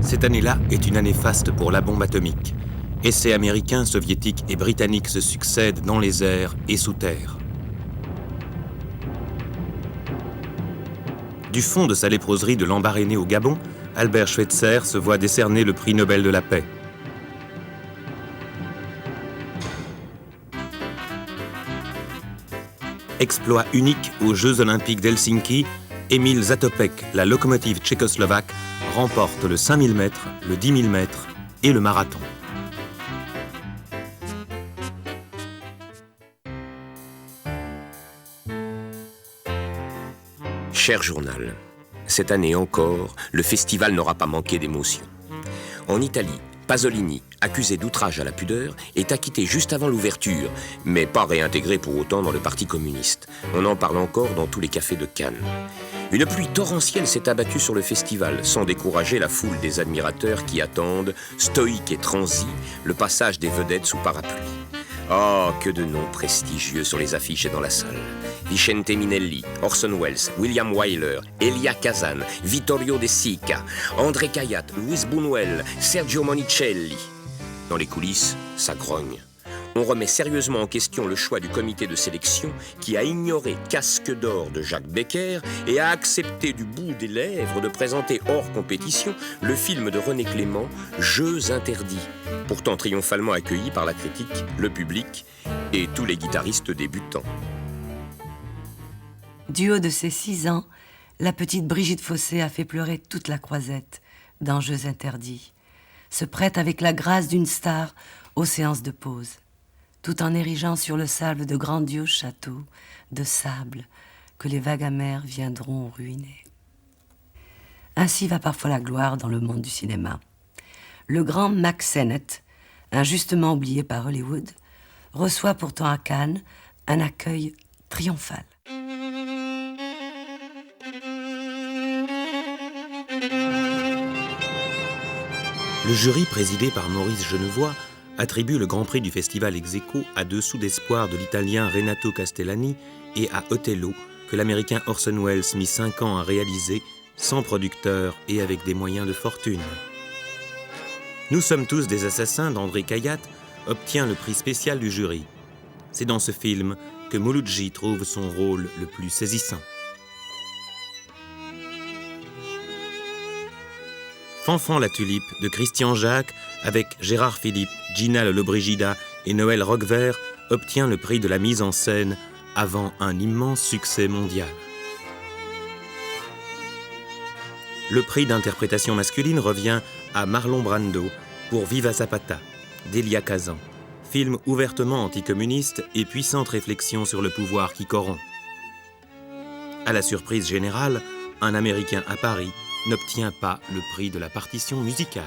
Cette année-là est une année faste pour la bombe atomique. Essais américains, soviétiques et britanniques se succèdent dans les airs et sous terre. Du fond de sa léproserie de Lambaréné au Gabon, Albert Schweitzer se voit décerner le prix Nobel de la paix. Exploit unique aux Jeux olympiques d'Helsinki, Emil Zatopek, la locomotive tchécoslovaque, remporte le 5000 mètres, le 10 000 mètres et le marathon. Cher journal, cette année encore, le festival n'aura pas manqué d'émotion. En Italie, Pasolini, accusé d'outrage à la pudeur, est acquitté juste avant l'ouverture, mais pas réintégré pour autant dans le Parti communiste. On en parle encore dans tous les cafés de Cannes. Une pluie torrentielle s'est abattue sur le festival, sans décourager la foule des admirateurs qui attendent, stoïques et transis, le passage des vedettes sous parapluie. Oh, que de noms prestigieux sur les affiches et dans la salle. Vicente Minelli, Orson Welles, William Wyler, Elia Kazan, Vittorio De Sica, André Caillat, Luis Buñuel, Sergio Monicelli. Dans les coulisses, ça grogne. On remet sérieusement en question le choix du comité de sélection qui a ignoré Casque d'or de Jacques Becker et a accepté du bout des lèvres de présenter hors compétition le film de René Clément, Jeux interdits, pourtant triomphalement accueilli par la critique, le public et tous les guitaristes débutants. Du haut de ses 6 ans, la petite Brigitte Fossé a fait pleurer toute la Croisette dans Jeux interdits, se prête avec la grâce d'une star aux séances de pause, tout en érigeant sur le sable de grandioses châteaux de sable que les vagues amères viendront ruiner. Ainsi va parfois la gloire dans le monde du cinéma. Le grand Mack Sennett, injustement oublié par Hollywood, reçoit pourtant à Cannes un accueil triomphal. Le jury, présidé par Maurice Genevoix, attribue le Grand Prix du Festival ex-aequo à Dessous d'espoir de l'Italien Renato Castellani et à Othello, que l'Américain Orson Welles mit 5 ans à réaliser, sans producteur et avec des moyens de fortune. Nous sommes tous des assassins d'André Caillat obtient le prix spécial du jury. C'est dans ce film que Mouloudji trouve son rôle le plus saisissant. Fanfan la tulipe de Christian Jacques avec Gérard Philippe, Gina Lollobrigida et Noël Roquevert obtient le prix de la mise en scène avant un immense succès mondial. Le prix d'interprétation masculine revient à Marlon Brando pour Viva Zapata d'Elia Kazan, film ouvertement anticommuniste et puissante réflexion sur le pouvoir qui corrompt. À la surprise générale, un Américain à Paris n'obtient pas le prix de la partition musicale.